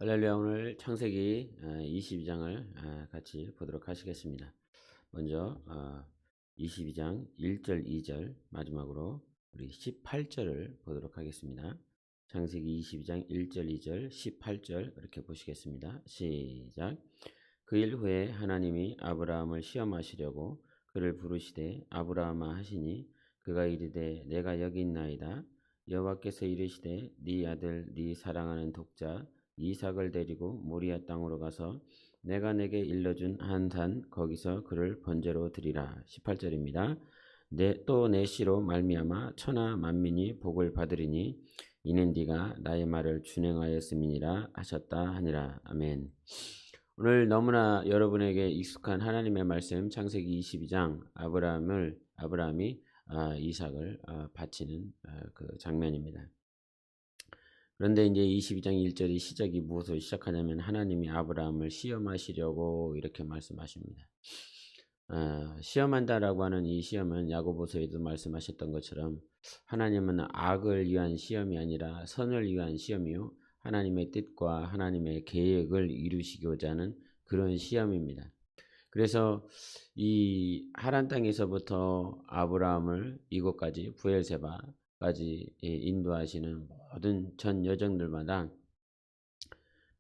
할렐루야. 오늘 창세기 22장을 같이 보도록 하시겠습니다. 먼저 22장 1절 2절 마지막으로 우리 18절을 보도록 하겠습니다. 창세기 22장 1절 2절 18절 이렇게 보시겠습니다. 시작. 그 일 후에 하나님이 아브라함을 시험하시려고 그를 부르시되 아브라함아 하시니 그가 이르되 내가 여기 있나이다. 여호와께서 이르시되 네 아들 네 사랑하는 독자 이삭을 데리고 모리아 땅으로 가서 내가 내게 일러준 한 산 거기서 그를 번제로 드리라. 18절입니다. 또 내 씨로 말미암아 천하 만민이 복을 받으리니 이는 네가 나의 말을 준행하였음이니라 하셨다 하니라. 아멘. 오늘 너무나 여러분에게 익숙한 하나님의 말씀 창세기 22장 아브라함이 이삭을 바치는 그 장면입니다. 그런데 이제 22장 1절이 시작이 무엇으로 시작하냐면 하나님이 아브라함을 시험하시려고 이렇게 말씀하십니다. 시험한다라고 하는 이 시험은 야고보서에도 말씀하셨던 것처럼 하나님은 악을 위한 시험이 아니라 선을 위한 시험이요 하나님의 뜻과 하나님의 계획을 이루시고자 하는 그런 시험입니다. 그래서 이 하란 땅에서부터 아브라함을 이곳까지 부엘세바까지 인도하시는 모든 전 여정들마다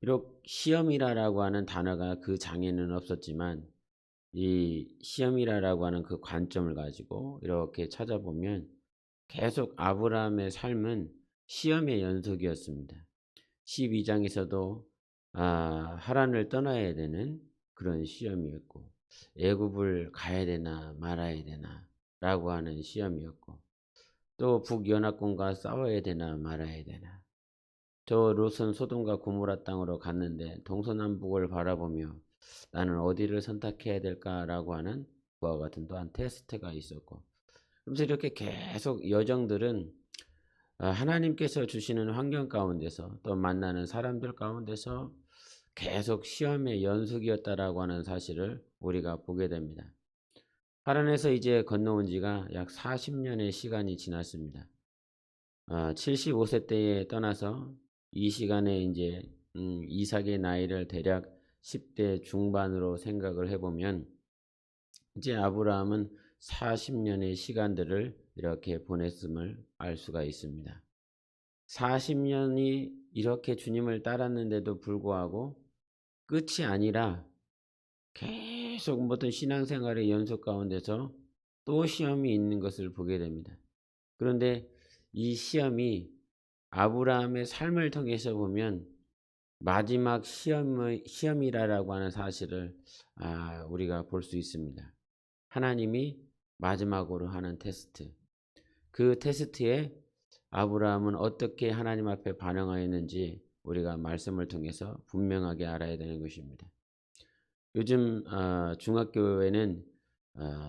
비록 시험이라고 하는 단어가 그 장에는 없었지만 이 시험이라고 하는 그 관점을 가지고 이렇게 찾아보면 계속 아브라함의 삶은 시험의 연속이었습니다. 12장에서도 하란을 떠나야 되는 그런 시험이었고 애굽을 가야 되나 말아야 되나 라고 하는 시험이었고 또 북연합군과 싸워야 되나 말아야 되나 저 롯은 소돔과 고모라 땅으로 갔는데 동서남북을 바라보며 나는 어디를 선택해야 될까라고 하는 그와 같은 또한 테스트가 있었고 그래서 이렇게 계속 여정들은 하나님께서 주시는 환경 가운데서 또 만나는 사람들 가운데서 계속 시험의 연속이었다라고 하는 사실을 우리가 보게 됩니다. 하란에서 이제 건너온 지가 약 40년의 시간이 지났습니다. 75세 때에 떠나서 이 시간에 이제 이삭의 나이를 대략 10대 중반으로 생각을 해보면 이제 아브라함은 40년의 시간들을 이렇게 보냈음을 알 수가 있습니다. 40년이 이렇게 주님을 따랐는데도 불구하고 끝이 아니라 계속 모든 신앙생활의 연속 가운데서 또 시험이 있는 것을 보게 됩니다. 그런데 이 시험이 아브라함의 삶을 통해서 보면 마지막 시험이라고 하는 사실을 우리가 볼 수 있습니다. 하나님이 마지막으로 하는 테스트. 그 테스트에 아브라함은 어떻게 하나님 앞에 반응하였는지 우리가 말씀을 통해서 분명하게 알아야 되는 것입니다. 요즘 중학교에는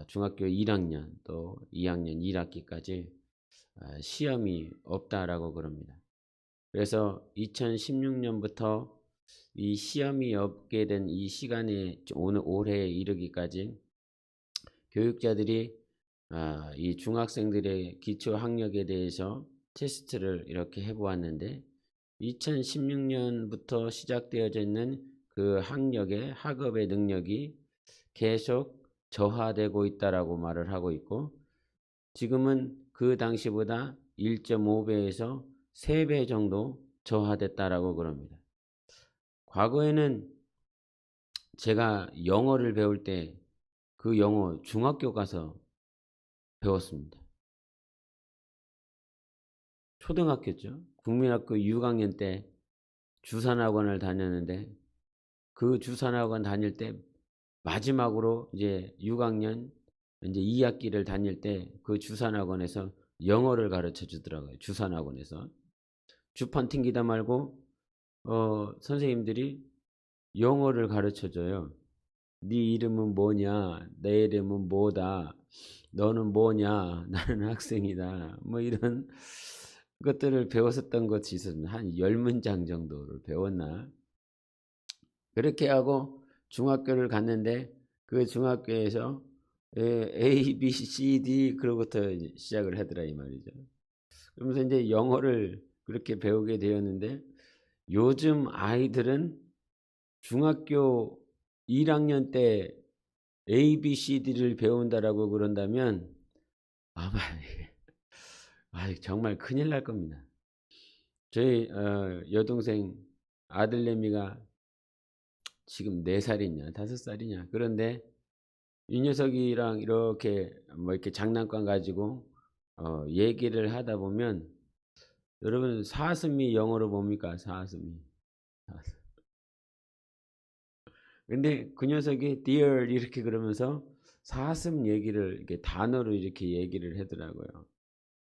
중학교 1학년 또 2학년 1학기까지 시험이 없다라고 그럽니다. 그래서 2016년부터 이 시험이 없게 된 이 시간에 올해에 이르기까지 교육자들이 이 중학생들의 기초 학력에 대해서 테스트를 이렇게 해보았는데 2016년부터 시작되어져 있는 그 학업의 능력이 계속 저하되고 있다라고 말을 하고 있고 지금은 그 당시보다 1.5배에서 3배 정도 저하됐다라고 그럽니다. 과거에는 제가 영어를 배울 때 그 영어 중학교 가서 배웠습니다. 초등학교죠. 국민학교 6학년 때 주산학원을 다녔는데 그 주산학원 다닐 때 마지막으로 이제 6학년 이제 2학기를 다닐 때 그 주산학원에서 영어를 가르쳐 주더라고요. 주산학원에서. 주판 튕기다 말고 선생님들이 영어를 가르쳐 줘요. 네 이름은 뭐냐? 내 이름은 뭐다? 너는 뭐냐? 나는 학생이다. 뭐 이런 것들을 배웠었던 것이 있었습니다. 한 10문장 정도를 배웠나? 그렇게 하고 중학교를 갔는데 그 중학교에서 A, B, C, D 그러고부터 시작을 하더라 이 말이죠. 그러면서 이제 영어를 그렇게 배우게 되었는데 요즘 아이들은 중학교 1학년 때 ABCD를 배운다라고 그런다면 아마 정말 큰일 날 겁니다. 저희 여동생 아들내미가 지금 4살이냐 5살이냐. 그런데 이 녀석이랑 이렇게 뭐 이렇게 장난감 가지고 얘기를 하다 보면, 여러분 사슴이 영어로 뭡니까? 사슴이. 사슴. 근데 그 녀석이 deer 이렇게 그러면서 사슴 얘기를 이렇게 단어로 이렇게 얘기를 하더라고요.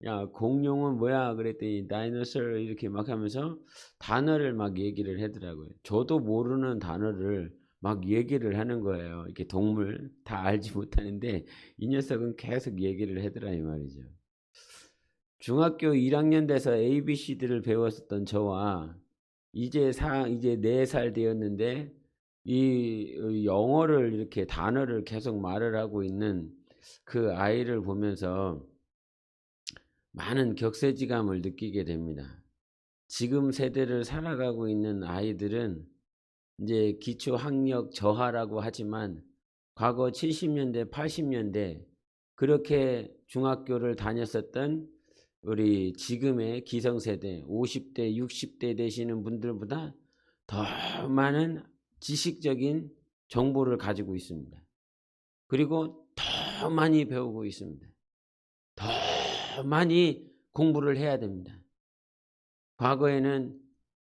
야, 공룡은 뭐야? 그랬더니 다이너솔 이렇게 막 하면서 단어를 막 얘기를 하더라고요. 저도 모르는 단어를 막 얘기를 하는 거예요. 이렇게 동물 다 알지 못하는데 이 녀석은 계속 얘기를 하더라 이 말이죠. 중학교 1학년 돼서 ABCD를 배웠었던 저와 이제 4살 되었는데 이 영어를 이렇게 단어를 계속 말을 하고 있는 그 아이를 보면서 많은 격세지감을 느끼게 됩니다. 지금 세대를 살아가고 있는 아이들은 이제 기초학력 저하라고 하지만 과거 70년대, 80년대 그렇게 중학교를 다녔었던 우리 지금의 기성세대 50대, 60대 되시는 분들보다 더 많은 지식적인 정보를 가지고 있습니다. 그리고 더 많이 배우고 있습니다. 더 많이 공부를 해야 됩니다. 과거에는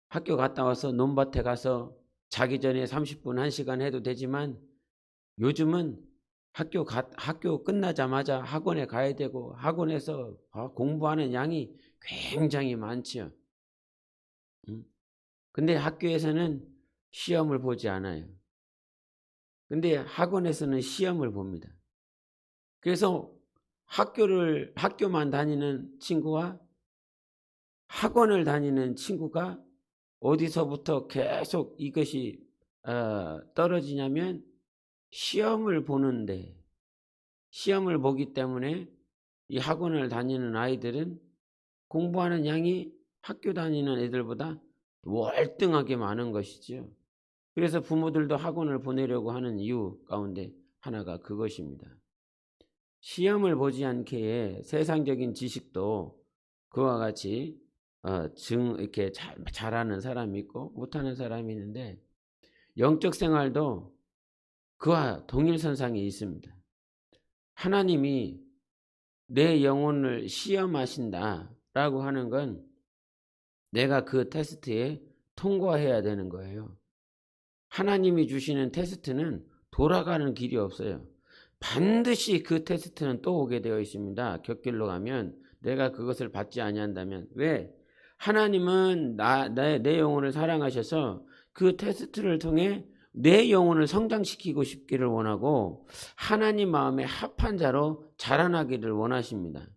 학교 갔다 와서 논밭에 가서 자기 전에 30분, 1시간 해도 되지만 요즘은 학교 끝나자마자 학원에 가야 되고 학원에서 공부하는 양이 굉장히 많지요. 근데 학교에서는 시험을 보지 않아요. 근데 학원에서는 시험을 봅니다. 그래서 학교만 다니는 친구와 학원을 다니는 친구가 어디서부터 계속 이것이 떨어지냐면 시험을 보는데, 시험을 보기 때문에 이 학원을 다니는 아이들은 공부하는 양이 학교 다니는 애들보다 월등하게 많은 것이죠. 그래서 부모들도 학원을 보내려고 하는 이유 가운데 하나가 그것입니다. 시험을 보지 않게 세상적인 지식도 그와 같이 이렇게 잘하는 사람이 있고 못하는 사람이 있는데, 영적 생활도 그와 동일선상에 있습니다. 하나님이 내 영혼을 시험하신다라고 하는 건 내가 그 테스트에 통과해야 되는 거예요. 하나님이 주시는 테스트는 돌아가는 길이 없어요. 반드시 그 테스트는 또 오게 되어 있습니다. 곁길로 가면 내가 그것을 받지 아니한다면. 왜? 하나님은 내 영혼을 사랑하셔서 그 테스트를 통해 내 영혼을 성장시키고 싶기를 원하고 하나님 마음에 합한 자로 자라나기를 원하십니다.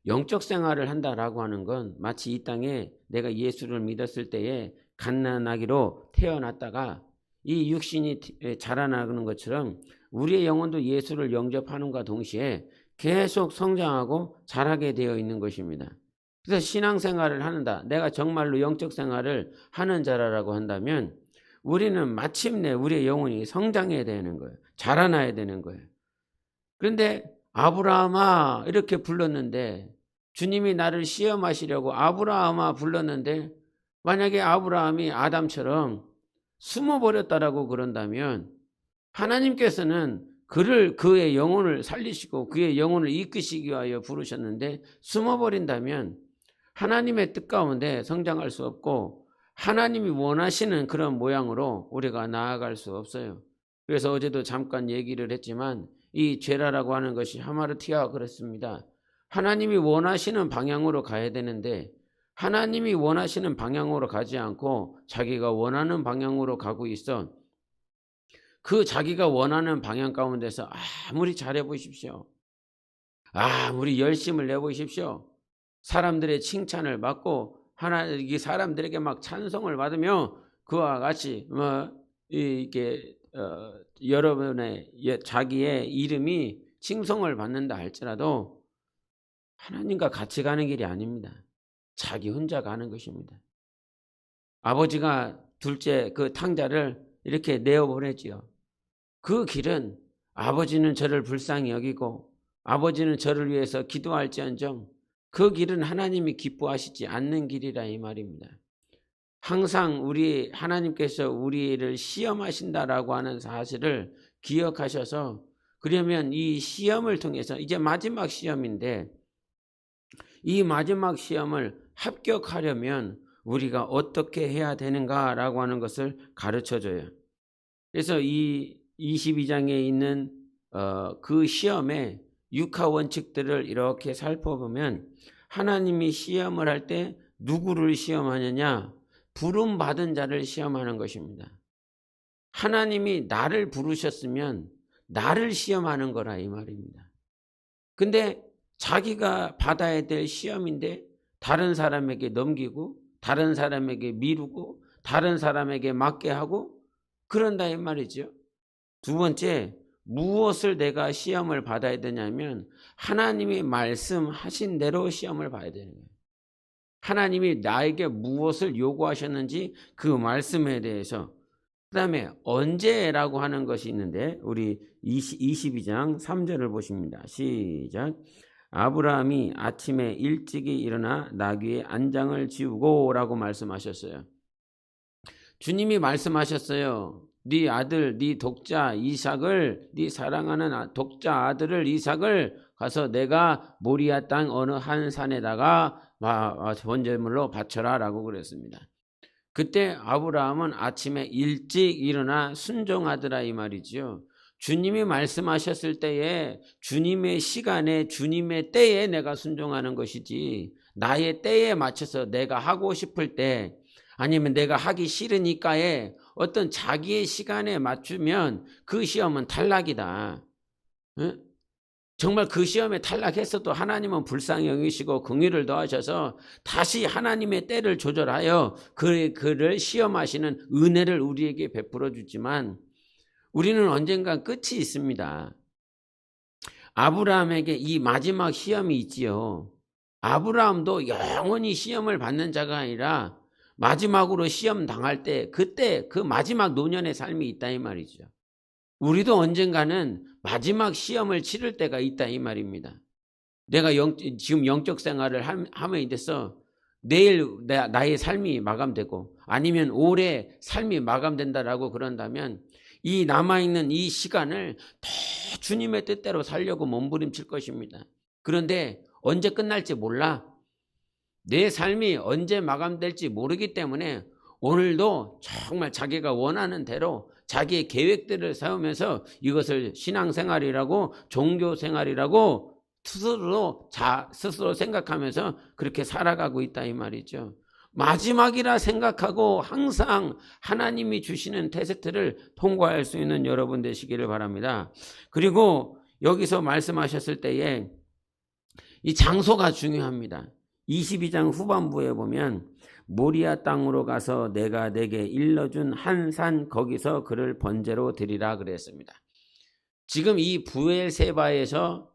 영적 생활을 한다라고 하는 건 마치 이 땅에 내가 예수를 믿었을 때에 갓난아기로 태어났다가 이 육신이 자라나는 것처럼 우리의 영혼도 예수를 영접하는과 동시에 계속 성장하고 자라게 되어 있는 것입니다. 그래서 신앙생활을 한다, 내가 정말로 영적 생활을 하는 자라고 한다면 우리는 마침내 우리의 영혼이 성장해야 되는 거예요. 자라나야 되는 거예요. 그런데 아브라함아 이렇게 불렀는데, 주님이 나를 시험하시려고 아브라함아 불렀는데 만약에 아브라함이 아담처럼 숨어버렸다라고 그런다면 하나님께서는 그의 영혼을 살리시고 그의 영혼을 이끄시기 위하여 부르셨는데 숨어버린다면 하나님의 뜻 가운데 성장할 수 없고 하나님이 원하시는 그런 모양으로 우리가 나아갈 수 없어요. 그래서 어제도 잠깐 얘기를 했지만 이 죄라라고 하는 것이 하마르티아 그렇습니다. 하나님이 원하시는 방향으로 가야 되는데 하나님이 원하시는 방향으로 가지 않고 자기가 원하는 방향으로 가고 있어. 그 자기가 원하는 방향 가운데서 아무리 잘해 보십시오, 아무리 열심을 내보십시오, 사람들의 칭찬을 받고 이게 사람들에게 막 찬송을 받으며 그와 같이 이렇게 여러분의 자기의 이름이 칭송을 받는다 할지라도 하나님과 같이 가는 길이 아닙니다. 자기 혼자 가는 것입니다. 아버지가 둘째 그 탕자를 이렇게 내어보내지요. 그 길은 아버지는 저를 불쌍히 여기고 아버지는 저를 위해서 기도할지언정 그 길은 하나님이 기뻐하시지 않는 길이라 이 말입니다. 항상 우리 하나님께서 우리를 시험하신다라고 하는 사실을 기억하셔서 그러면 이 시험을 통해서 이제 마지막 시험인데 이 마지막 시험을 합격하려면 우리가 어떻게 해야 되는가라고 하는 것을 가르쳐줘요. 그래서 이 22장에 있는 그 시험의 육하 원칙들을 이렇게 살펴보면 하나님이 시험을 할 때 누구를 시험하느냐? 부름 받은 자를 시험하는 것입니다. 하나님이 나를 부르셨으면 나를 시험하는 거라 이 말입니다. 근데 자기가 받아야 될 시험인데 다른 사람에게 넘기고 다른 사람에게 미루고 다른 사람에게 맡게 하고 그런다 이 말이죠. 두 번째, 무엇을 내가 시험을 받아야 되냐면 하나님이 말씀하신 대로 시험을 봐야 되는 거예요. 하나님이 나에게 무엇을 요구하셨는지 그 말씀에 대해서. 그 다음에 언제라고 하는 것이 있는데 우리 22장 3절을 보십니다. 시작. 아브라함이 아침에 일찍이 일어나 나귀의 안장을 지우고 라고 말씀하셨어요. 주님이 말씀하셨어요. 네 아들, 네 독자 이삭을, 네 사랑하는 독자 아들을 이삭을 가서 내가 모리아 땅 어느 한 산에다가 번제물로 바쳐라 라고 그랬습니다. 그때 아브라함은 아침에 일찍 일어나 순종하더라 이 말이죠. 주님이 말씀하셨을 때에 주님의 시간에 주님의 때에 내가 순종하는 것이지 나의 때에 맞춰서 내가 하고 싶을 때 아니면 내가 하기 싫으니까에 어떤 자기의 시간에 맞추면 그 시험은 탈락이다. 응? 정말 그 시험에 탈락했어도 하나님은 불쌍히 여기시고 긍휼을 더하셔서 다시 하나님의 때를 조절하여 그를 시험하시는 은혜를 우리에게 베풀어 주지만 우리는 언젠가 끝이 있습니다. 아브라함에게 이 마지막 시험이 있지요. 아브라함도 영원히 시험을 받는 자가 아니라 마지막으로 시험 당할 때 그때 그 마지막 노년의 삶이 있다 이 말이죠. 우리도 언젠가는 마지막 시험을 치를 때가 있다 이 말입니다. 내가 지금 영적 생활을 함에 있어서 내일 나의 삶이 마감되고 아니면 올해 삶이 마감된다라고 그런다면 이 남아있는 이 시간을 더 주님의 뜻대로 살려고 몸부림칠 것입니다. 그런데 언제 끝날지 몰라. 내 삶이 언제 마감될지 모르기 때문에 오늘도 정말 자기가 원하는 대로 자기의 계획들을 세우면서 이것을 신앙생활이라고 종교생활이라고 스스로 생각하면서 그렇게 살아가고 있다 이 말이죠. 마지막이라 생각하고 항상 하나님이 주시는 테스트를 통과할 수 있는 여러분 되시기를 바랍니다. 그리고 여기서 말씀하셨을 때에 이 장소가 중요합니다. 22장 후반부에 보면 모리아 땅으로 가서 내가 내게 일러준 한 산 거기서 그를 번제로 드리라 그랬습니다. 지금 이 부엘세바에서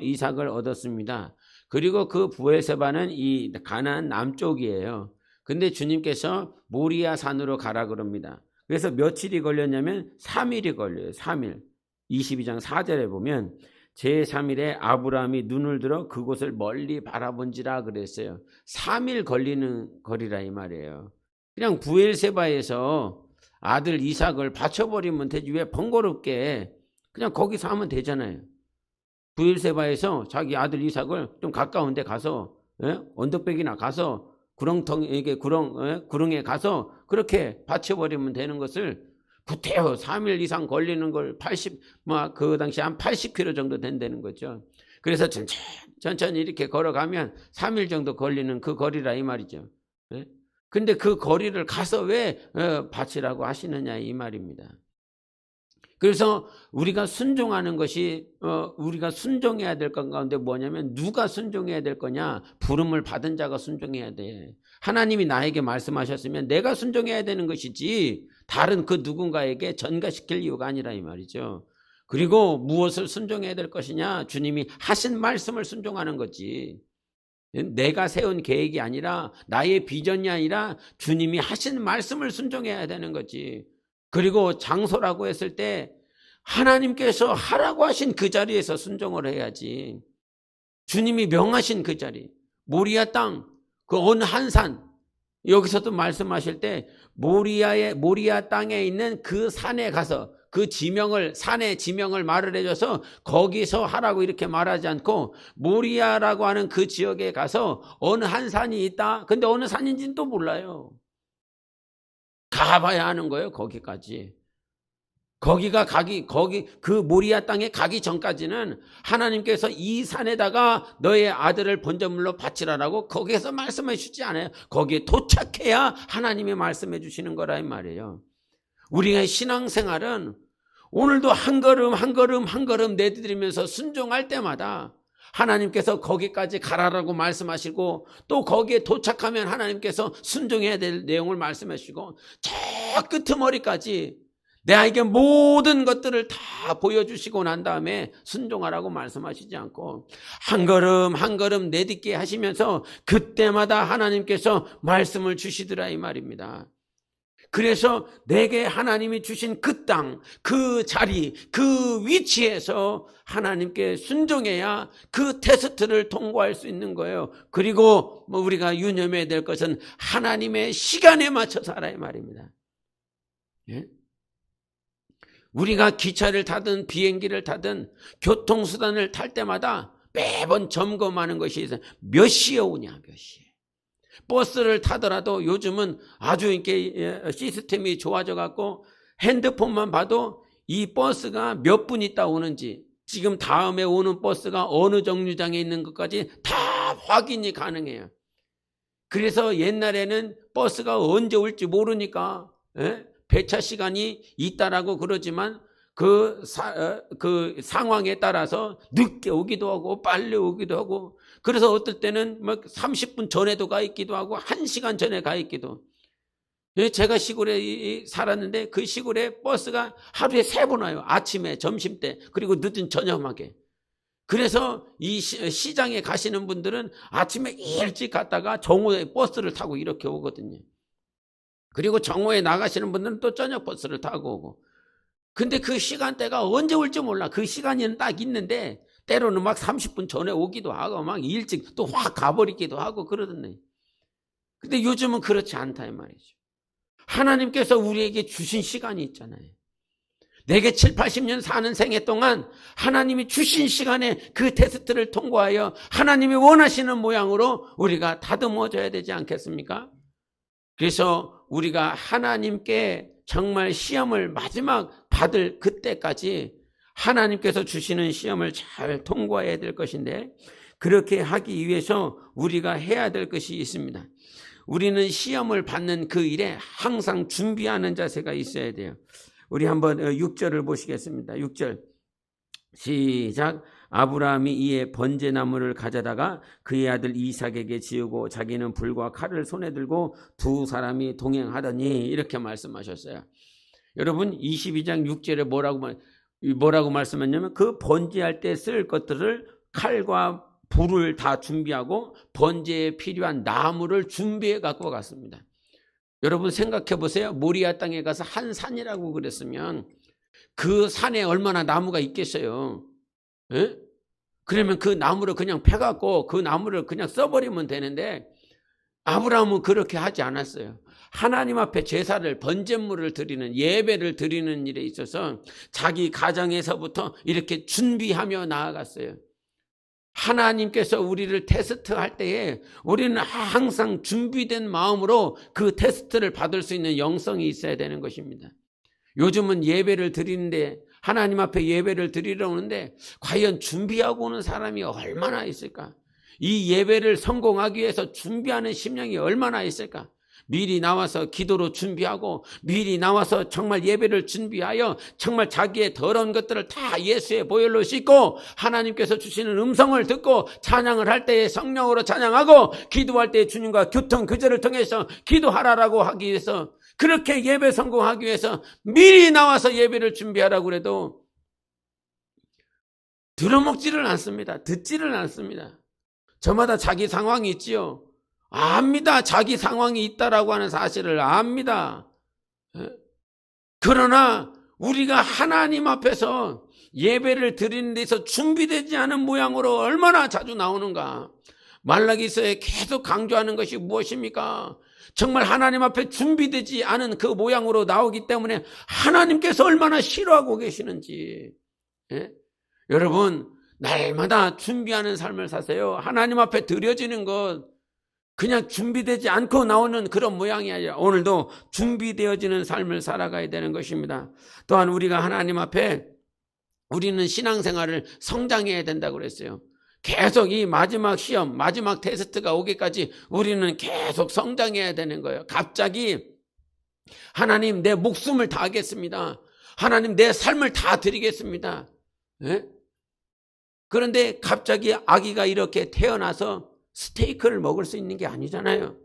이삭을 얻었습니다. 그리고 그 부엘세바는 이 가나안 남쪽이에요. 근데 주님께서 모리아 산으로 가라 그럽니다. 그래서 며칠이 걸렸냐면 3일이 걸려요. 3일. 22장 4절에 보면 제3일에 아브라함이 눈을 들어 그곳을 멀리 바라본지라 그랬어요. 3일 걸리는 거리라 이 말이에요. 그냥 부엘세바에서 아들 이삭을 바쳐버리면 되지 왜 번거롭게 그냥 거기서 하면 되잖아요. 부엘세바에서 자기 아들 이삭을 좀 가까운 데 가서 언덕백이나 가서 구렁에 가서 그렇게 바쳐버리면 되는 것을 구태여 3일 이상 걸리는 걸 그 당시 한 80km 정도 된다는 거죠. 그래서 천천히 이렇게 걸어가면 3일 정도 걸리는 그 거리라 이 말이죠. 근데 그 거리를 가서 왜 바치라고 하시느냐 이 말입니다. 그래서 우리가 순종하는 것이 우리가 순종해야 될 것 가운데 뭐냐면 누가 순종해야 될 거냐? 부름을 받은 자가 순종해야 돼. 하나님이 나에게 말씀하셨으면 내가 순종해야 되는 것이지 다른 그 누군가에게 전가시킬 이유가 아니라 이 말이죠. 그리고 무엇을 순종해야 될 것이냐? 주님이 하신 말씀을 순종하는 거지. 내가 세운 계획이 아니라 나의 비전이 아니라 주님이 하신 말씀을 순종해야 되는 거지. 그리고 장소라고 했을 때 하나님께서 하라고 하신 그 자리에서 순종을 해야지. 주님이 명하신 그 자리, 모리아 땅, 그 어느 한 산, 여기서도 말씀하실 때 모리아 땅에 있는 그 산에 가서 그 지명을, 산의 지명을 말을 해줘서 거기서 하라고 이렇게 말하지 않고 모리아라고 하는 그 지역에 가서 어느 한 산이 있다. 근데 어느 산인지는 또 몰라요. 가봐야 하는 거예요. 거기까지. 거기 그 모리아 땅에 가기 전까지는 하나님께서 이 산에다가 너의 아들을 번제물로 바치라라고 거기에서 말씀해 주지 않아요. 거기에 도착해야 하나님이 말씀해 주시는 거라 이 말이에요. 우리의 신앙생활은 오늘도 한 걸음 한 걸음 한 걸음 내디디면서 순종할 때마다 하나님께서 거기까지 가라라고 말씀하시고 또 거기에 도착하면 하나님께서 순종해야 될 내용을 말씀해 주시고 저 끄트머리까지 내에게 모든 것들을 다 보여주시고 난 다음에 순종하라고 말씀하시지 않고 한 걸음 한 걸음 내딛게 하시면서 그때마다 하나님께서 말씀을 주시더라 이 말입니다. 그래서 내게 하나님이 주신 그 땅, 그 자리, 그 위치에서 하나님께 순종해야 그 테스트를 통과할 수 있는 거예요. 그리고 우리가 유념해야 될 것은 하나님의 시간에 맞춰서 하라 이 말입니다. 예? 우리가 기차를 타든 비행기를 타든 교통수단을 탈 때마다 매번 점검하는 것이 있어요. 몇 시에 오냐, 몇 시에. 버스를 타더라도 요즘은 아주 이렇게 시스템이 좋아져 갖고 핸드폰만 봐도 이 버스가 몇 분 있다 오는지, 지금 다음에 오는 버스가 어느 정류장에 있는 것까지 다 확인이 가능해요. 그래서 옛날에는 버스가 언제 올지 모르니까 배차 시간이 있다라고 그러지만 그 상황에 따라서 늦게 오기도 하고 빨리 오기도 하고, 그래서 어떨 때는 막 30분 전에도 가 있기도 하고 1시간 전에 가 있기도. 제가 시골에 살았는데 그 시골에 버스가 하루에 3번 와요. 아침에, 점심때, 그리고 늦은 저녁에. 그래서 이 시장에 가시는 분들은 아침에 일찍 갔다가 정오에 버스를 타고 이렇게 오거든요. 그리고 정오에 나가시는 분들은 또 저녁 버스를 타고 오고. 근데 그 시간대가 언제 올지 몰라. 그 시간이 딱 있는데 때로는 막 30분 전에 오기도 하고 막 일찍 또 확 가버리기도 하고 그러던데. 근데 요즘은 그렇지 않다 이 말이죠. 하나님께서 우리에게 주신 시간이 있잖아요. 내게 7, 80년 사는 생애 동안 하나님이 주신 시간에 그 테스트를 통과하여 하나님이 원하시는 모양으로 우리가 다듬어져야 되지 않겠습니까? 그래서 우리가 하나님께 정말 시험을 마지막 받을 그때까지 하나님께서 주시는 시험을 잘 통과해야 될 것인데, 그렇게 하기 위해서 우리가 해야 될 것이 있습니다. 우리는 시험을 받는 그 일에 항상 준비하는 자세가 있어야 돼요. 우리 한번 6절을 보시겠습니다. 6절 시작. 아브라함이 이에 번제나무를 가져다가 그의 아들 이삭에게 지우고 자기는 불과 칼을 손에 들고 두 사람이 동행하더니, 이렇게 말씀하셨어요. 여러분 22장 6절에 뭐라고 말씀했냐면 그 번제할 때 쓸 것들을 칼과 불을 다 준비하고 번제에 필요한 나무를 준비해 갖고 갔습니다. 여러분 생각해 보세요. 모리아 땅에 가서 한 산이라고 그랬으면 그 산에 얼마나 나무가 있겠어요. 예? 그러면 그 나무를 그냥 패갖고 그 나무를 그냥 써버리면 되는데 아브라함은 그렇게 하지 않았어요. 하나님 앞에 제사를, 번제물을 드리는, 예배를 드리는 일에 있어서 자기 가정에서부터 이렇게 준비하며 나아갔어요. 하나님께서 우리를 테스트할 때에 우리는 항상 준비된 마음으로 그 테스트를 받을 수 있는 영성이 있어야 되는 것입니다. 요즘은 예배를 드리는데, 하나님 앞에 예배를 드리러 오는데 과연 준비하고 오는 사람이 얼마나 있을까? 이 예배를 성공하기 위해서 준비하는 심령이 얼마나 있을까? 미리 나와서 기도로 준비하고 미리 나와서 정말 예배를 준비하여 정말 자기의 더러운 것들을 다 예수의 보혈로 씻고 하나님께서 주시는 음성을 듣고 찬양을 할 때에 성령으로 찬양하고 기도할 때에 주님과 교통 교제를 통해서 기도하라라고 하기 위해서, 그렇게 예배 성공하기 위해서 미리 나와서 예배를 준비하라고 그래도 들어먹지를 않습니다. 듣지를 않습니다. 저마다 자기 상황이 있지요. 압니다. 자기 상황이 있다라고 하는 사실을 압니다. 그러나 우리가 하나님 앞에서 예배를 드리는 데서 준비되지 않은 모양으로 얼마나 자주 나오는가. 말라기서에 계속 강조하는 것이 무엇입니까? 정말 하나님 앞에 준비되지 않은 그 모양으로 나오기 때문에 하나님께서 얼마나 싫어하고 계시는지. 여러분, 날마다 준비하는 삶을 사세요. 하나님 앞에 드려지는 것 그냥 준비되지 않고 나오는 그런 모양이 아니라 오늘도 준비되어지는 삶을 살아가야 되는 것입니다. 또한 우리가 하나님 앞에 우리는 신앙생활을 성장해야 된다고 그랬어요. 계속 이 마지막 시험, 마지막 테스트가 오기까지 우리는 계속 성장해야 되는 거예요. 갑자기 하나님 내 목숨을 다하겠습니다. 하나님 내 삶을 다 드리겠습니다. 그런데 갑자기 아기가 이렇게 태어나서 스테이크를 먹을 수 있는 게 아니잖아요.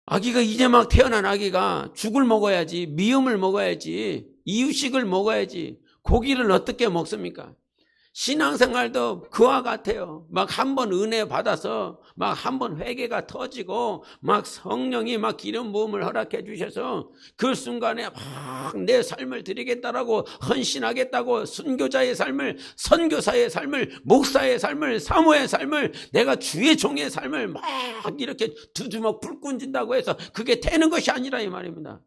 아기가 이제 막 태어난 아기가 죽을 먹어야지, 미음을 먹어야지, 이유식을 먹어야지 고기를 어떻게 먹습니까? 신앙생활도 그와 같아요. 막 한 번 은혜 받아서 막 한 번 회개가 터지고 막 성령이 막 기름 부음을 허락해 주셔서 그 순간에 막 내 삶을 드리겠다라고 헌신하겠다고 순교자의 삶을, 선교사의 삶을, 목사의 삶을, 사모의 삶을, 내가 주의 종의 삶을 막 이렇게 두 주먹 불 꾼진다고 해서 그게 되는 것이 아니라 이 말입니다.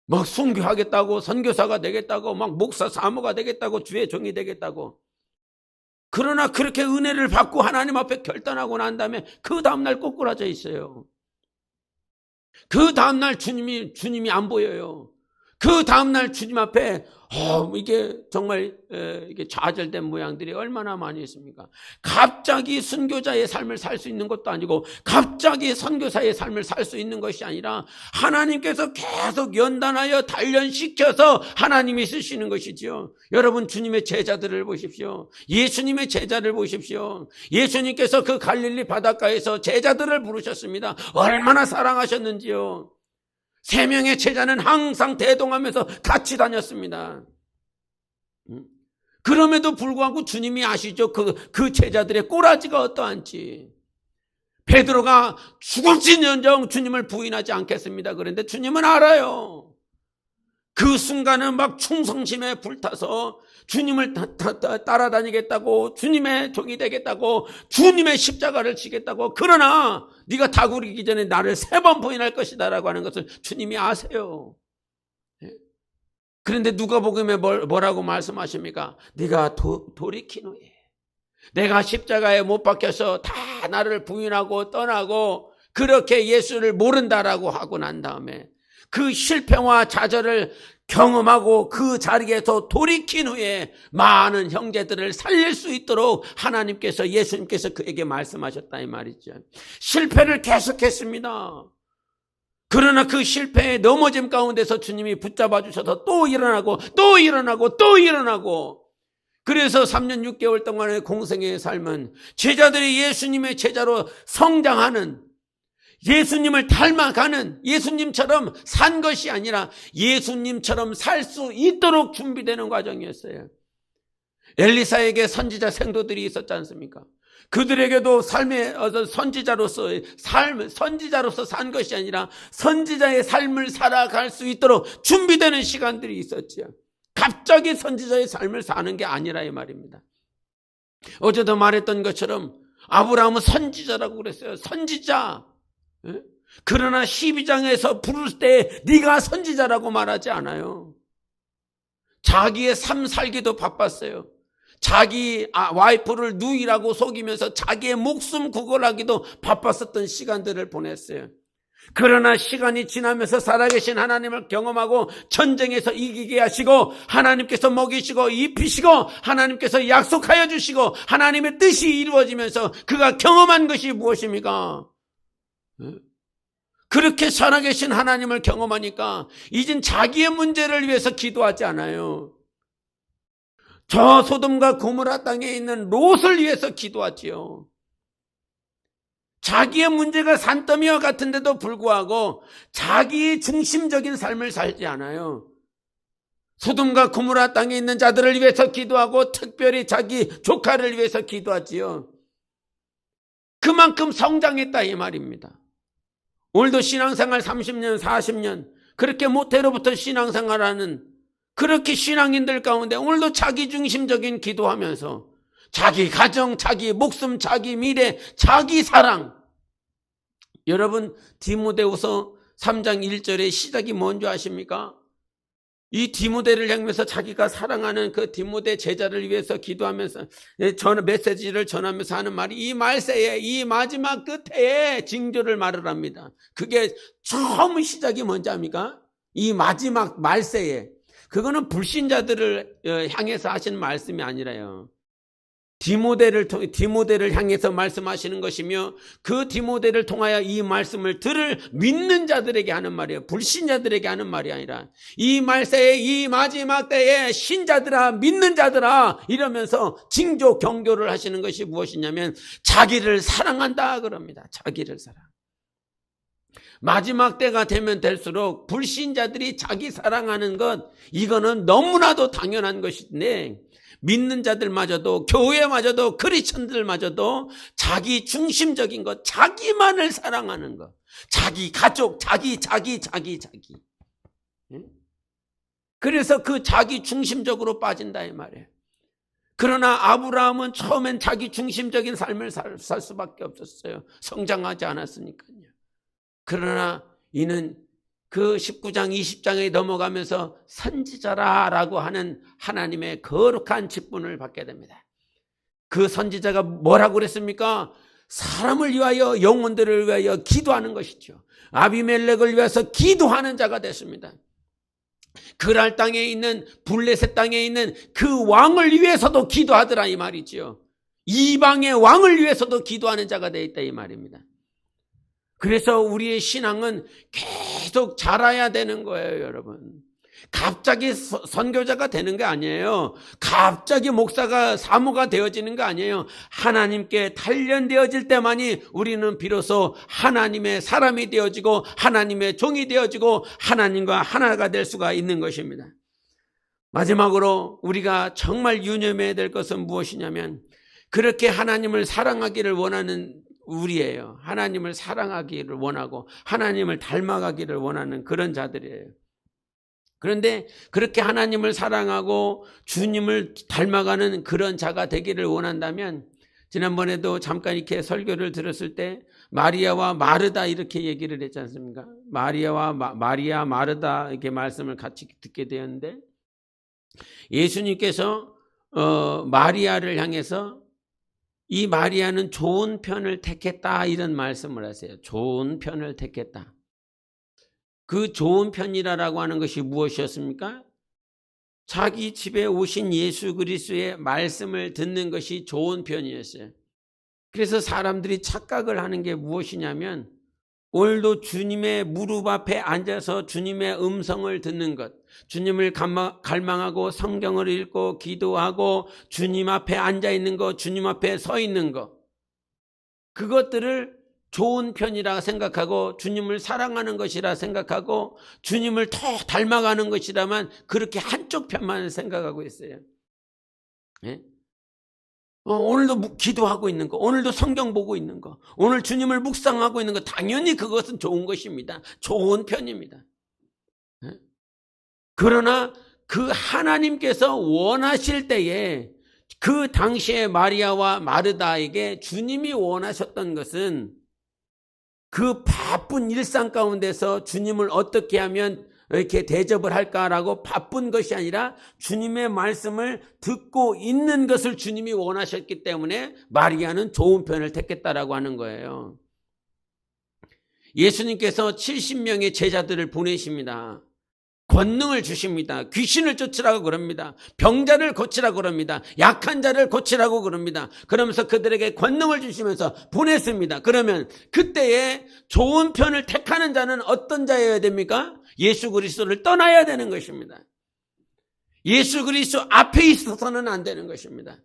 막 순교하겠다고, 선교사가 되겠다고, 막 목사 사모가 되겠다고, 주의 종이 되겠다고. 그러나 그렇게 은혜를 받고 하나님 앞에 결단하고 난 다음에 그 다음날 꼬꾸라져 있어요. 그 다음날 주님이 안 보여요. 그 다음날 주님 앞에 이게 정말 이게 좌절된 모양들이 얼마나 많이 있습니까? 갑자기 순교자의 삶을 살 수 있는 것도 아니고 갑자기 선교사의 삶을 살 수 있는 것이 아니라 하나님께서 계속 연단하여 단련시켜서 하나님이 쓰시는 것이지요. 여러분 주님의 제자들을 보십시오. 예수님의 제자를 보십시오. 예수님께서 그 갈릴리 바닷가에서 제자들을 부르셨습니다. 얼마나 사랑하셨는지요. 3명의 제자는 항상 대동하면서 같이 다녔습니다. 그럼에도 불구하고 주님이 아시죠? 그 제자들의 꼬라지가 어떠한지. 베드로가 죽을지언정 주님을 부인하지 않겠습니다. 그런데 주님은 알아요. 그 순간은 막 충성심에 불타서 주님을 따라다니겠다고, 주님의 종이 되겠다고, 주님의 십자가를 지겠다고. 그러나 네가 다구리기 전에 나를 3번 부인할 것이다 라고 하는 것을 주님이 아세요. 그런데 누가복음에 뭐라고 말씀하십니까? 네가 돌이킨 후에 내가 십자가에 못 박혀서 다 나를 부인하고 떠나고 그렇게 예수를 모른다라고 하고 난 다음에 그 실패와 좌절을 경험하고 그 자리에서 돌이킨 후에 많은 형제들을 살릴 수 있도록 하나님께서, 예수님께서 그에게 말씀하셨다 이 말이죠. 실패를 계속했습니다. 그러나 그 실패의 넘어짐 가운데서 주님이 붙잡아 주셔서 또 일어나고 또 일어나고 또 일어나고, 그래서 3년 6개월 동안의 공생의 삶은 제자들이 예수님의 제자로 성장하는, 예수님을 닮아가는, 예수님처럼 산 것이 아니라 예수님처럼 살 수 있도록 준비되는 과정이었어요. 엘리사에게 선지자 생도들이 있었지 않습니까? 그들에게도 삶의 선지자로서 산 것이 아니라 선지자의 삶을 살아갈 수 있도록 준비되는 시간들이 있었지요. 갑자기 선지자의 삶을 사는 게 아니라 이 말입니다. 어제도 말했던 것처럼 아브라함은 선지자라고 그랬어요. 선지자. 그러나 12장에서 부를 때 네가 선지자라고 말하지 않아요. 자기의 삶 살기도 바빴어요. 자기 와이프를 누이라고 속이면서 자기의 목숨 구걸하기도 바빴었던 시간들을 보냈어요. 그러나 시간이 지나면서 살아계신 하나님을 경험하고 전쟁에서 이기게 하시고 하나님께서 먹이시고 입히시고 하나님께서 약속하여 주시고 하나님의 뜻이 이루어지면서 그가 경험한 것이 무엇입니까? 그렇게 살아계신 하나님을 경험하니까 이젠 자기의 문제를 위해서 기도하지 않아요. 저 소돔과 고모라 땅에 있는 롯을 위해서 기도하지요. 자기의 문제가 산더미와 같은데도 불구하고 자기 중심적인 삶을 살지 않아요. 소돔과 고모라 땅에 있는 자들을 위해서 기도하고 특별히 자기 조카를 위해서 기도하지요. 그만큼 성장했다 이 말입니다. 오늘도 신앙생활 30년 40년 그렇게 모태로부터 신앙생활하는 그렇게 신앙인들 가운데 오늘도 자기중심적인 기도하면서 자기 가정, 자기 목숨, 자기 미래, 자기 사랑. 여러분 디모데후서 3장 1절의 시작이 뭔지 아십니까? 이 디모데를 향해서 자기가 사랑하는 그 디모데 제자를 위해서 기도하면서 메시지를 전하면서 하는 말이 이 말세에 이 마지막 끝에 징조를 말을 합니다. 그게 처음 시작이 뭔지 압니까? 이 마지막 말세에. 그거는 불신자들을 향해서 하신 말씀이 아니라요. 디모데를 향해서 말씀하시는 것이며 그 디모데를 통하여 이 말씀을 들을 믿는 자들에게 하는 말이에요. 불신자들에게 하는 말이 아니라 이 말세에 이 마지막 때에 신자들아 믿는 자들아 이러면서 징조 경고를 하시는 것이 무엇이냐면 자기를 사랑한다 그럽니다. 자기를 사랑. 마지막 때가 되면 될수록 불신자들이 자기 사랑하는 것 이거는 너무나도 당연한 것인데 믿는 자들마저도 교회마저도 크리스천들마저도 자기 중심적인 것 자기만을 사랑하는 것 자기 가족 자기 그래서 그 자기 중심적으로 빠진다 이 말이에요. 그러나 아브라함은 처음엔 자기 중심적인 삶을 살 수밖에 없었어요. 성장하지 않았으니까요. 그러나 이는 그 19장 20장에 넘어가면서 선지자라고 하는 하나님의 거룩한 직분을 받게 됩니다. 그 선지자가 뭐라고 그랬습니까? 사람을 위하여 영혼들을 위하여 기도하는 것이죠. 아비멜렉을 위해서 기도하는 자가 됐습니다. 그랄 땅에 있는 블레셋 땅에 있는 그 왕을 위해서도 기도하더라 이 말이죠. 이방의 왕을 위해서도 기도하는 자가 되어 있다 이 말입니다. 그래서 우리의 신앙은 계속 자라야 되는 거예요, 여러분. 갑자기 선교자가 되는 게 아니에요. 갑자기 목사가 사모가 되어지는 게 아니에요. 하나님께 단련되어질 때만이 우리는 비로소 하나님의 사람이 되어지고 하나님의 종이 되어지고 하나님과 하나가 될 수가 있는 것입니다. 마지막으로 우리가 정말 유념해야 될 것은 무엇이냐면 그렇게 하나님을 사랑하기를 원하는 우리예요. 하나님을 사랑하기를 원하고 하나님을 닮아가기를 원하는 그런 자들이에요. 그런데 그렇게 하나님을 사랑하고 주님을 닮아가는 그런 자가 되기를 원한다면 지난번에도 잠깐 이렇게 설교를 들었을 때 마리아와 마르다 이렇게 얘기를 했지 않습니까? 마리아 마르다 이렇게 말씀을 같이 듣게 되었는데 예수님께서 마리아를 향해서 이 마리아는 좋은 편을 택했다 이런 말씀을 하세요. 좋은 편을 택했다. 그 좋은 편이라고 하는 것이 무엇이었습니까? 자기 집에 오신 예수 그리스도의 말씀을 듣는 것이 좋은 편이었어요. 그래서 사람들이 착각을 하는 게 무엇이냐면 오늘도 주님의 무릎 앞에 앉아서 주님의 음성을 듣는 것, 주님을 갈망하고 성경을 읽고 기도하고 주님 앞에 앉아 있는 것, 주님 앞에 서 있는 것, 그것들을 좋은 편이라 생각하고 주님을 사랑하는 것이라 생각하고 주님을 더 닮아가는 것이라만 그렇게 한쪽 편만 생각하고 있어요. 네? 오늘도 기도하고 있는 거, 오늘도 성경 보고 있는 거, 오늘 주님을 묵상하고 있는 거 당연히 그것은 좋은 것입니다. 좋은 편입니다. 그러나 그 하나님께서 원하실 때에 그 당시에 마리아와 마르다에게 주님이 원하셨던 것은 그 바쁜 일상 가운데서 주님을 어떻게 하면 이렇게 대접을 할까라고 바쁜 것이 아니라 주님의 말씀을 듣고 있는 것을 주님이 원하셨기 때문에 마리아는 좋은 편을 택했다라고 하는 거예요. 예수님께서 70명의 제자들을 보내십니다. 권능을 주십니다. 귀신을 쫓으라고 그럽니다. 병자를 고치라고 그럽니다. 약한 자를 고치라고 그럽니다. 그러면서 그들에게 권능을 주시면서 보냈습니다. 그러면 그때에 좋은 편을 택하는 자는 어떤 자여야 됩니까? 예수 그리스도를 떠나야 되는 것입니다. 예수 그리스도 앞에 있어서는 안 되는 것입니다.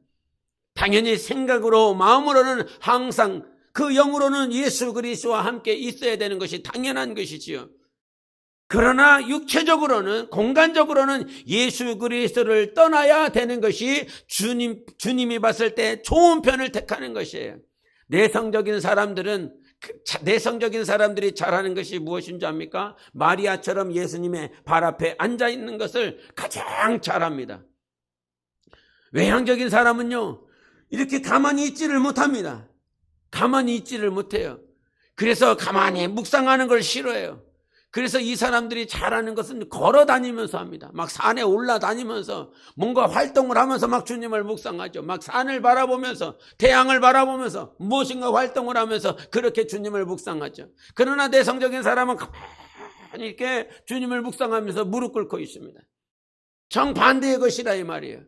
당연히 생각으로 마음으로는 항상 그 영으로는 예수 그리스도와 함께 있어야 되는 것이 당연한 것이지요. 그러나 육체적으로는, 공간적으로는 예수 그리스도를 떠나야 되는 것이 주님이 봤을 때 좋은 편을 택하는 것이에요. 내성적인 사람들이 잘하는 것이 무엇인 줄 압니까? 마리아처럼 예수님의 발 앞에 앉아 있는 것을 가장 잘합니다. 외향적인 사람은요, 이렇게 가만히 있지를 못합니다. 가만히 있지를 못해요. 그래서 가만히 묵상하는 걸 싫어해요. 그래서 이 사람들이 잘하는 것은 걸어 다니면서 합니다. 막 산에 올라다니면서 뭔가 활동을 하면서 막 주님을 묵상하죠. 막 산을 바라보면서, 태양을 바라보면서 무엇인가 활동을 하면서 그렇게 주님을 묵상하죠. 그러나 내성적인 사람은 가만히 이렇게 주님을 묵상하면서 무릎 꿇고 있습니다. 정반대의 것이라 이 말이에요.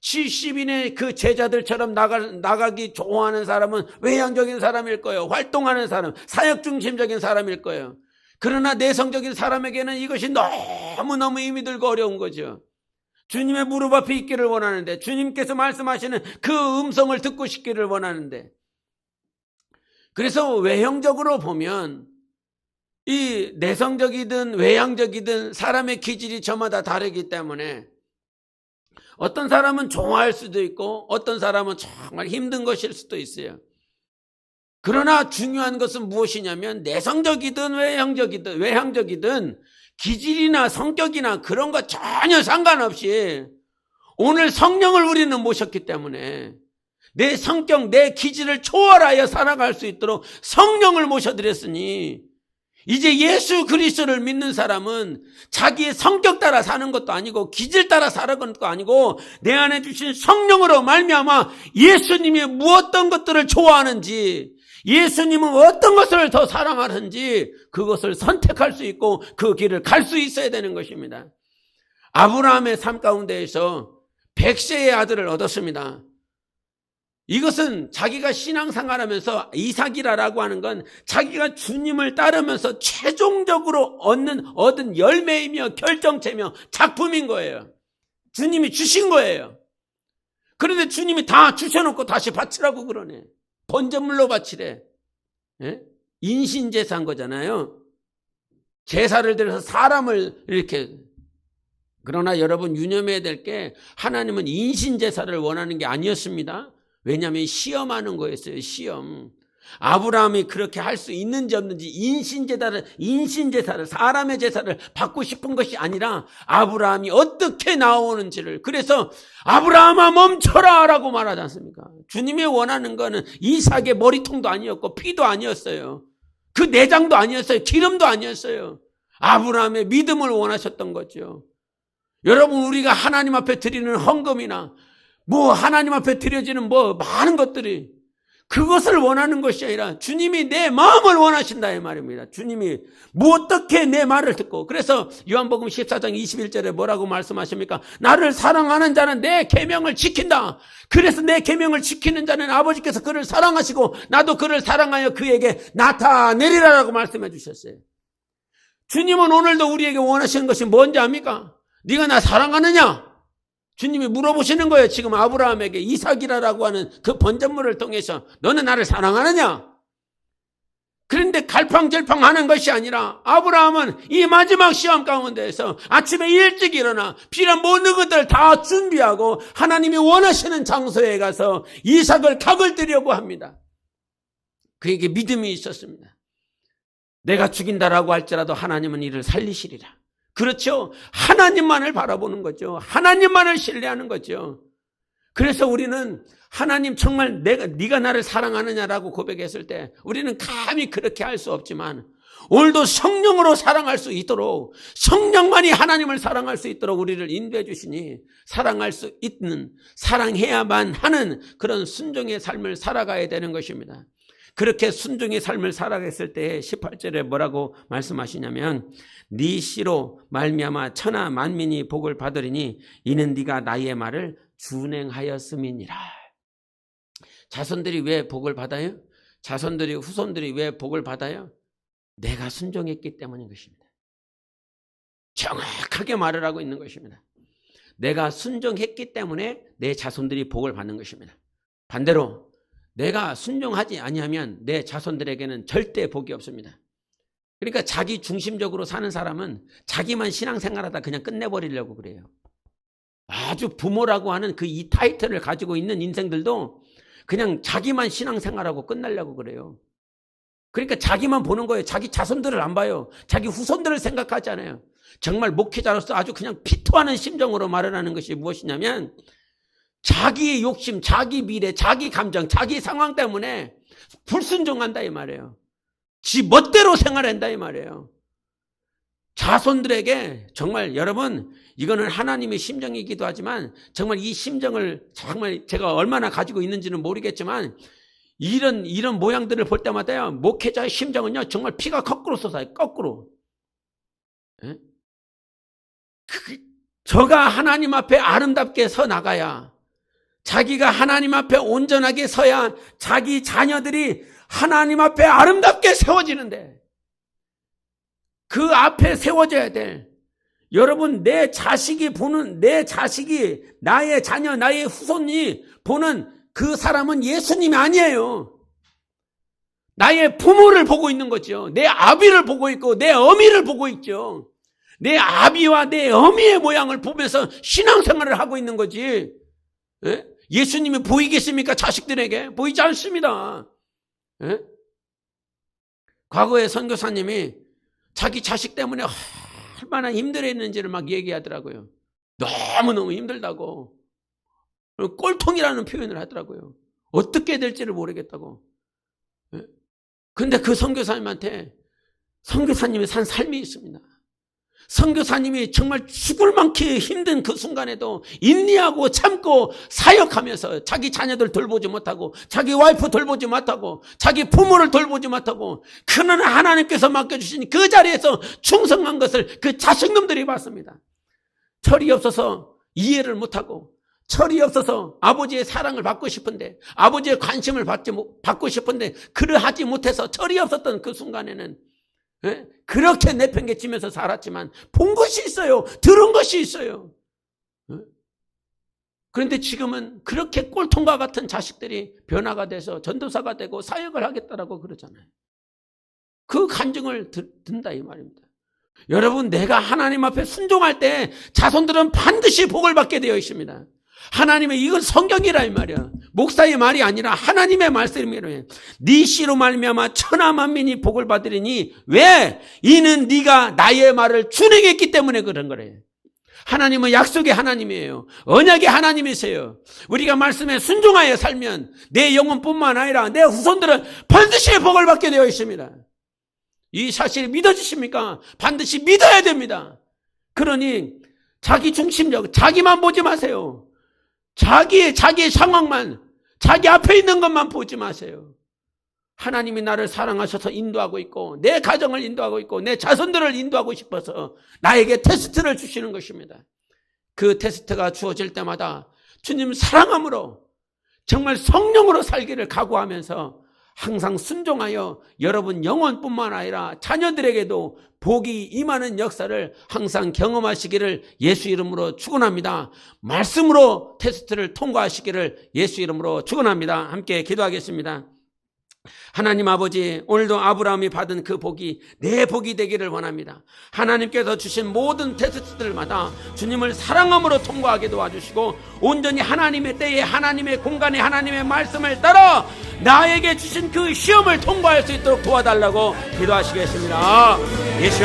70인의 그 제자들처럼 나가기 좋아하는 사람은 외향적인 사람일 거예요. 활동하는 사람, 사역 중심적인 사람일 거예요. 그러나 내성적인 사람에게는 이것이 너무너무 힘이 들고 어려운 거죠. 주님의 무릎 앞에 있기를 원하는데, 주님께서 말씀하시는 그 음성을 듣고 싶기를 원하는데, 그래서 외형적으로 보면 이 내성적이든 외향적이든 사람의 기질이 저마다 다르기 때문에 어떤 사람은 좋아할 수도 있고 어떤 사람은 정말 힘든 것일 수도 있어요. 그러나 중요한 것은 무엇이냐면 내성적이든 외향적이든 기질이나 성격이나 그런 거 전혀 상관없이 오늘 성령을 우리는 모셨기 때문에 내 성격, 내 기질을 초월하여 살아갈 수 있도록 성령을 모셔드렸으니 이제 예수 그리스도를 믿는 사람은 자기의 성격 따라 사는 것도 아니고 기질 따라 사는 것도 아니고 내 안에 주신 성령으로 말미암아 예수님이 무엇던 것들을 좋아하는지, 예수님은 어떤 것을 더 사랑하는지 그것을 선택할 수 있고 그 길을 갈 수 있어야 되는 것입니다. 아브라함의 삶 가운데에서 100세의 아들을 얻었습니다. 이것은 자기가 신앙생활하면서 이삭이라고 하는 건 자기가 주님을 따르면서 최종적으로 얻은 열매이며 결정체며 작품인 거예요. 주님이 주신 거예요. 그런데 주님이 다 주셔놓고 다시 바치라고 그러네. 번제물로 바치래. 예? 인신제사인 거잖아요. 제사를 드려서 사람을 이렇게. 그러나 여러분 유념해야 될 게 하나님은 인신제사를 원하는 게 아니었습니다. 왜냐하면 시험하는 거였어요. 시험. 아브라함이 그렇게 할 수 있는지 없는지 인신제사를 사람의 제사를 받고 싶은 것이 아니라 아브라함이 어떻게 나오는지를, 그래서 아브라함아 멈춰라 라고 말하지 않습니까? 주님이 원하는 거는 이삭의 머리통도 아니었고 피도 아니었어요. 그 내장도 아니었어요. 기름도 아니었어요. 아브라함의 믿음을 원하셨던 거죠. 여러분, 우리가 하나님 앞에 드리는 헌금이나 하나님 앞에 드려지는 많은 것들이 그것을 원하는 것이 아니라 주님이 내 마음을 원하신다 이 말입니다. 주님이 어떻게 내 말을 듣고, 그래서 요한복음 14장 21절에 뭐라고 말씀하십니까? 나를 사랑하는 자는 내 계명을 지킨다. 그래서 내 계명을 지키는 자는 아버지께서 그를 사랑하시고 나도 그를 사랑하여 그에게 나타내리라라고 말씀해 주셨어요. 주님은 오늘도 우리에게 원하시는 것이 뭔지 압니까? 네가 나 사랑하느냐? 주님이 물어보시는 거예요. 지금 아브라함에게 이삭이라고 하는 그 번제물을 통해서 너는 나를 사랑하느냐? 그런데 갈팡질팡하는 것이 아니라 아브라함은 이 마지막 시험 가운데에서 아침에 일찍 일어나 필요한 모든 것들을 다 준비하고 하나님이 원하시는 장소에 가서 이삭을 각을 드리려고 합니다. 그에게 믿음이 있었습니다. 내가 죽인다라고 할지라도 하나님은 이를 살리시리라. 그렇죠. 하나님만을 바라보는 거죠. 하나님만을 신뢰하는 거죠. 그래서 우리는 하나님 정말 네가 나를 사랑하느냐라고 고백했을 때 우리는 감히 그렇게 할 수 없지만 오늘도 성령으로 사랑할 수 있도록, 성령만이 하나님을 사랑할 수 있도록 우리를 인도해 주시니 사랑할 수 있는, 사랑해야만 하는 그런 순종의 삶을 살아가야 되는 것입니다. 그렇게 순종의 삶을 살아갔을 때 18절에 뭐라고 말씀하시냐면 네 씨로 말미암아 천하 만민이 복을 받으리니 이는 네가 나의 말을 준행하였음이니라. 자손들이 왜 복을 받아요? 자손들이 후손들이 왜 복을 받아요? 내가 순종했기 때문인 것입니다. 정확하게 말을 하고 있는 것입니다. 내가 순종했기 때문에 내 자손들이 복을 받는 것입니다. 반대로 내가 순종하지 아니하면 내 자손들에게는 절대 복이 없습니다. 그러니까 자기 중심적으로 사는 사람은 자기만 신앙생활하다 그냥 끝내버리려고 그래요. 아주 부모라고 하는 그 이 타이틀을 가지고 있는 인생들도 그냥 자기만 신앙생활하고 끝내려고 그래요. 그러니까 자기만 보는 거예요. 자기 자손들을 안 봐요. 자기 후손들을 생각하지 않아요. 정말 목회자로서 아주 그냥 피토하는 심정으로 말을 하는 것이 무엇이냐면 자기의 욕심, 자기 미래, 자기 감정, 자기 상황 때문에 불순종한다 이 말이에요. 지 멋대로 생활한다 이 말이에요. 자손들에게 정말 여러분 이거는 하나님의 심정이기도 하지만 정말 이 심정을 정말 제가 얼마나 가지고 있는지는 모르겠지만 이런 모양들을 볼 때마다요 목회자의 심정은요 정말 피가 거꾸로 솟아요. 거꾸로. 예? 저가 하나님 앞에 아름답게 서 나가야 자기가 하나님 앞에 온전하게 서야 자기 자녀들이 하나님 앞에 아름답게 세워지는데 그 앞에 세워져야 돼. 여러분 내 자식이 보는 내 자식이 나의 자녀 나의 후손이 보는 그 사람은 예수님이 아니에요. 나의 부모를 보고 있는 거죠. 내 아비를 보고 있고 내 어미를 보고 있죠. 내 아비와 내 어미의 모양을 보면서 신앙생활을 하고 있는 거지. 예? 예수님이 보이겠습니까? 자식들에게 보이지 않습니다. 예? 과거에 선교사님이 자기 자식 때문에 얼마나 힘들었는지를 막 얘기하더라고요. 너무너무 힘들다고. 꼴통이라는 표현을 하더라고요. 어떻게 될지를 모르겠다고. 근데 그 선교사님한테 선교사님이 산 삶이 있습니다. 선교사님이 정말 죽을 만큼 힘든 그 순간에도 인내하고 참고 사역하면서 자기 자녀들 돌보지 못하고 자기 와이프 돌보지 못하고 자기 부모를 돌보지 못하고 그는 하나님께서 맡겨주신 그 자리에서 충성한 것을 그 자식놈들이 봤습니다. 철이 없어서 이해를 못하고 철이 없어서 아버지의 사랑을 받고 싶은데 아버지의 관심을 받고 싶은데 그러하지 못해서 철이 없었던 그 순간에는 그렇게 내팽개치면서 살았지만 본 것이 있어요. 들은 것이 있어요. 그런데 지금은 그렇게 꼴통과 같은 자식들이 변화가 돼서 전도사가 되고 사역을 하겠다라고 그러잖아요. 그 간증을 든다 이 말입니다. 여러분 내가 하나님 앞에 순종할 때 자손들은 반드시 복을 받게 되어 있습니다. 하나님의 이건 성경이라 이 말이야. 목사의 말이 아니라 하나님의 말씀이래요. 네 씨로 말미암아 천하 만민이 복을 받으리니 왜? 이는 네가 나의 말을 준행했기 때문에 그런 거래요. 하나님은 약속의 하나님이에요. 언약의 하나님이세요. 우리가 말씀에 순종하여 살면 내 영혼뿐만 아니라 내 후손들은 반드시 복을 받게 되어 있습니다. 이 사실이 믿어지십니까? 반드시 믿어야 됩니다. 그러니 자기 중심적, 자기만 보지 마세요. 자기 상황만, 자기 앞에 있는 것만 보지 마세요. 하나님이 나를 사랑하셔서 인도하고 있고 내 가정을 인도하고 있고 내 자손들을 인도하고 싶어서 나에게 테스트를 주시는 것입니다. 그 테스트가 주어질 때마다 주님 사랑함으로 정말 성령으로 살기를 각오하면서 항상 순종하여 여러분 영혼뿐만 아니라 자녀들에게도 복이 임하는 역사를 항상 경험하시기를 예수 이름으로 축원합니다. 말씀으로 테스트를 통과하시기를 예수 이름으로 축원합니다. 함께 기도하겠습니다. 하나님 아버지, 오늘도 아브라함이 받은 그 복이 내 복이 되기를 원합니다. 하나님께서 주신 모든 테스트들마다 주님을 사랑함으로 통과하게 도와주시고 온전히 하나님의 때에 하나님의 공간에 하나님의 말씀을 따라 나에게 주신 그 시험을 통과할 수 있도록 도와달라고 기도하시겠습니다. 예수